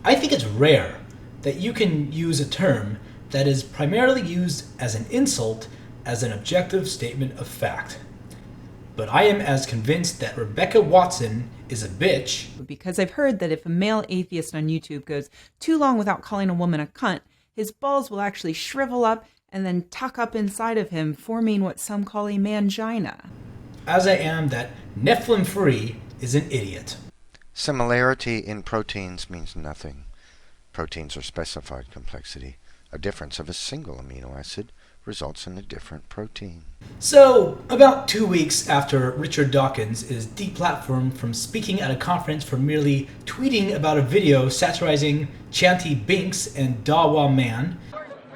I think it's rare that you can use a term that is primarily used as an insult as an objective statement of fact. But I am as convinced that Rebecca Watson is a bitch. Because I've heard that if a male atheist on YouTube goes too long without calling a woman a cunt, his balls will actually shrivel up and then tuck up inside of him, forming what some call a mangina. As I am that Nephilim Free is an idiot. Similarity in proteins means nothing. Proteins are specified complexity. A difference of a single amino acid results in a different protein. So, about 2 weeks after Richard Dawkins is deplatformed from speaking at a conference for merely tweeting about a video satirizing Chanty Binks and Dawa Man,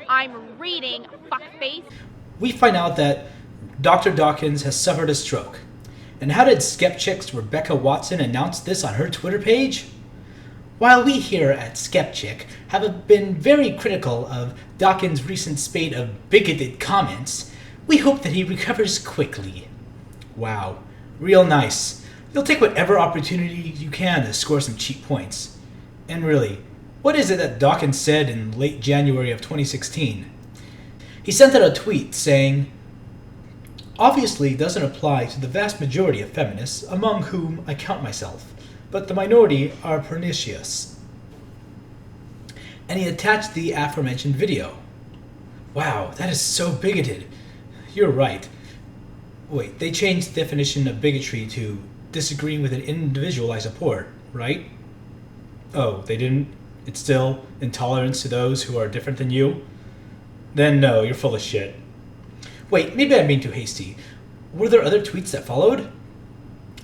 I'm reading, fuckface. we find out that Dr. Dawkins has suffered a stroke. And how did Skepchick's Rebecca Watson announce this on her Twitter page? While we here at Skepchick have been very critical of Dawkins' recent spate of bigoted comments, we hope that he recovers quickly. Wow, real nice. You'll take whatever opportunity you can to score some cheap points. And really, what is it that Dawkins said in late January of 2016? He sent out a tweet saying, "Obviously doesn't apply to the vast majority of feminists, among whom I count myself, but the minority are pernicious." And he attached the aforementioned video. Wow, that is so bigoted. You're right. Wait, they changed the definition of bigotry to disagreeing with an individual I support, right? Oh, they didn't? It's still intolerance to those who are different than you? Then no, you're full of shit. Wait, maybe I'm being too hasty. Were there other tweets that followed?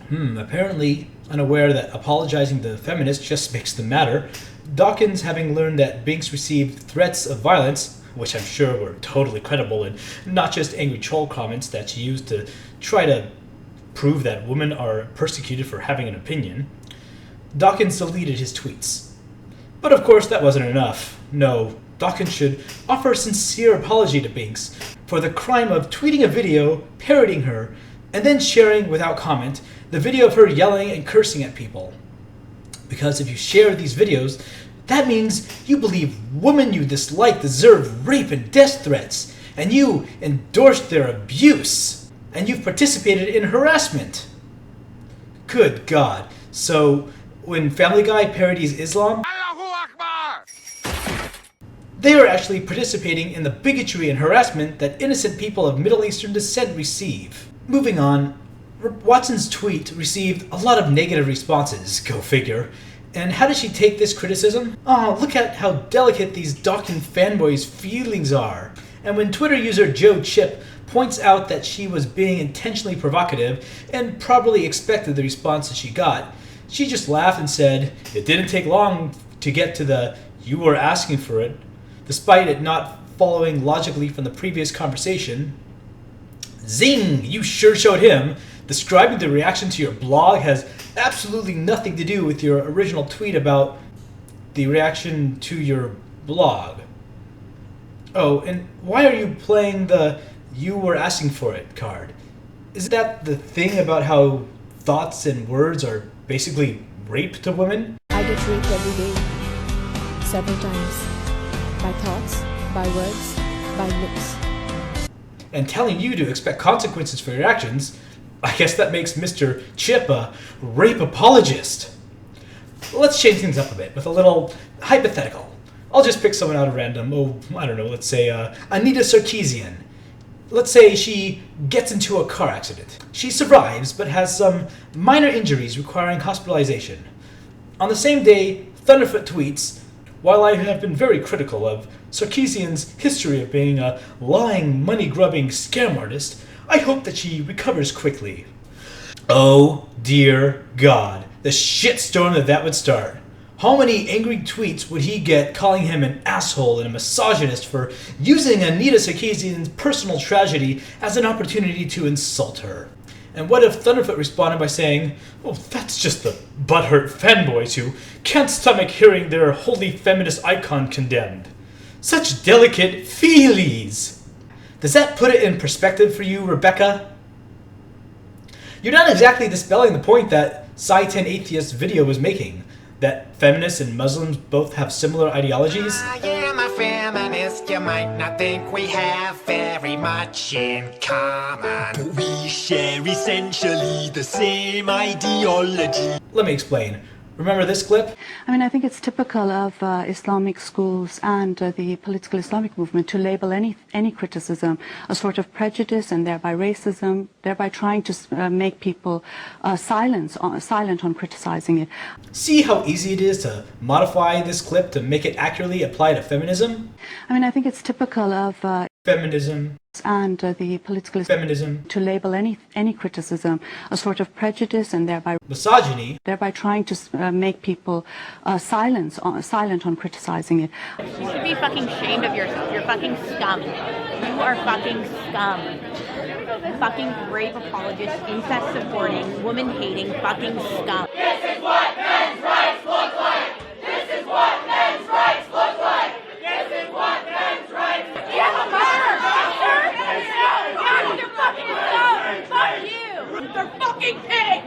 Apparently unaware that apologizing to feminists just makes them madder, Dawkins, having learned that Binks received threats of violence, which I'm sure were totally credible and not just angry troll comments that she used to try to prove that women are persecuted for having an opinion, Dawkins deleted his tweets. But of course that wasn't enough. No, Dawkins should offer a sincere apology to Binks for the crime of tweeting a video parodying her and then sharing without comment the video of her yelling and cursing at people. Because if you share these videos, that means you believe women you dislike deserve rape and death threats, and you endorsed their abuse, and you've participated in harassment. Good God. So, when Family Guy parodies Islam, they are actually participating in the bigotry and harassment that innocent people of Middle Eastern descent receive. Moving on, Watson's tweet received a lot of negative responses, go figure. And how did she take this criticism? Oh, look at how delicate these Dawkins fanboys' feelings are. And when Twitter user Joe Chip points out that she was being intentionally provocative and probably expected the response that she got, she just laughed and said, "It didn't take long to get to the 'you were asking for it,' despite it not following logically from the previous conversation." Zing! You sure showed him. Describing the reaction to your blog has absolutely nothing to do with your original tweet about the reaction to your blog. Oh, and why are you playing the "you were asking for it" card? Is that the thing about how thoughts and words are basically rape to women? I get raped every day, several times, by thoughts, by words, by looks. And telling you to expect consequences for your actions, I guess that makes Mr. Chip a rape apologist. Let's change things up a bit with a little hypothetical. I'll just pick someone out of random. Oh, I don't know, let's say Anita Sarkeesian. Let's say she gets into a car accident. She survives, but has some minor injuries requiring hospitalization. On the same day, Thunderfoot tweets, "While I have been very critical of Sarkeesian's history of being a lying, money-grubbing scam artist, I hope that she recovers quickly." Oh dear God, the shitstorm that would start. How many angry tweets would he get calling him an asshole and a misogynist for using Anita Sarkeesian's personal tragedy as an opportunity to insult her? And what if Thunderfoot responded by saying, "Oh, that's just the butthurt fanboys who can't stomach hearing their holy feminist icon condemned. Such delicate feelies." Does that put it in perspective for you, Rebecca? You're not exactly dispelling the point that Sci-10 Atheist's video was making. that feminists and Muslims both have similar ideologies? I am a feminist, you might not think we have very much in common. But we share essentially the same ideology. Let me explain. Remember this clip? I mean, I think it's typical of Islamic schools and the political Islamic movement to label any criticism a sort of prejudice and thereby racism, thereby trying to make people silent on criticizing it. See how easy it is to modify this clip to make it accurately apply to feminism? I mean, I think it's typical of Feminism. and the political Feminism. to label any criticism a sort of prejudice and thereby Misogyny. trying to make people silent on criticizing it. You should be fucking ashamed of yourself. You're fucking scum. You are fucking scum. Fucking rape apologist, incest supporting, woman hating, fucking scum. This is what men's rights look like. This is what men's rights look like. This is what men's rights. You're a murderer, bastard! You're fucking scum! Fuck you! They're fucking pigs!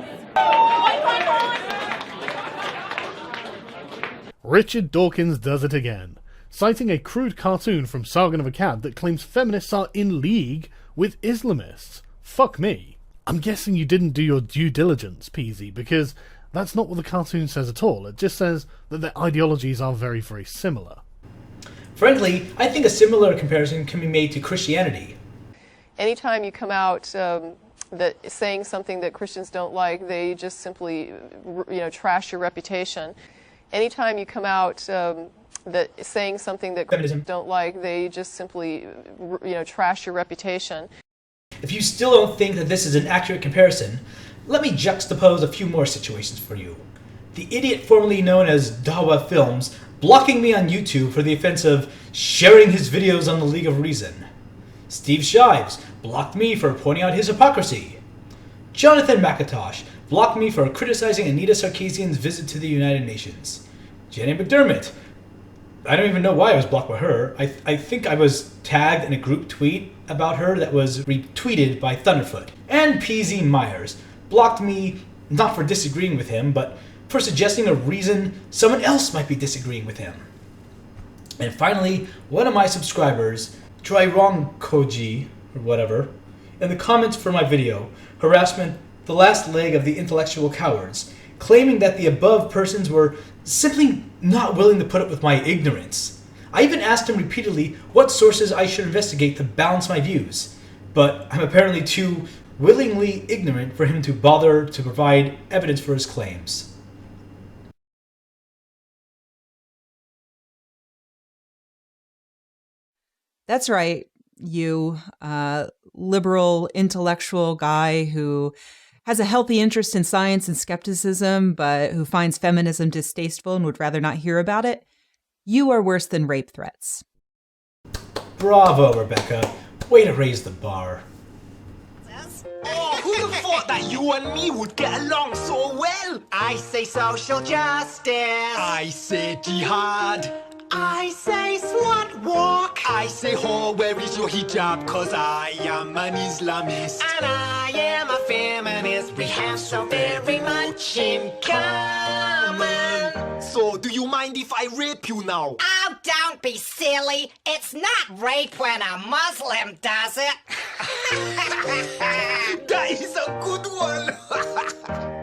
Richard Dawkins does it again, citing a crude cartoon from Sargon of Akkad that claims feminists are in league with Islamists. Fuck me. I'm guessing you didn't do your due diligence, Peasy, because that's not what the cartoon says at all. It just says that their ideologies are very, very similar. Frankly, I think a similar comparison can be made to Christianity. Anytime you come out that saying something that Christians don't like, they just simply, trash your reputation. Anytime you come out that saying something that Christians don't like, they just simply, trash your reputation. If you still don't think that this is an accurate comparison, let me juxtapose a few more situations for you. The idiot formerly known as Dawa Films blocking me on YouTube for the offense of sharing his videos on the League of Reason. Steve Shives blocked me for pointing out his hypocrisy. Jonathan McIntosh blocked me for criticizing Anita Sarkeesian's visit to the United Nations. Jenny McDermott, I don't even know why I was blocked by her. I think I was tagged in a group tweet about her that was retweeted by Thunderfoot. And PZ Myers blocked me not for disagreeing with him, but for suggesting a reason someone else might be disagreeing with him. And finally, one of my subscribers, Try Wrong Koji, or whatever, in the comments for my video, Harassment, the Last Leg of the Intellectual Cowards, claiming that the above persons were simply not willing to put up with my ignorance. I even asked him repeatedly what sources I should investigate to balance my views, but I'm apparently too willingly ignorant for him to bother to provide evidence for his claims. That's right, you liberal intellectual guy who has a healthy interest in science and skepticism, but who finds feminism distasteful and would rather not hear about it. You are worse than rape threats. Bravo, Rebecca. Way to raise the bar. Oh, who'd have thought that you and me would get along so well? I say social justice. I say jihad. I say slut walk. I say, oh, where is your hijab? Cause I am an Islamist. And I am a feminist. We have so very much in common. So, do you mind if I rape you now? Oh, don't be silly. It's not rape when a Muslim does it. That is a good one.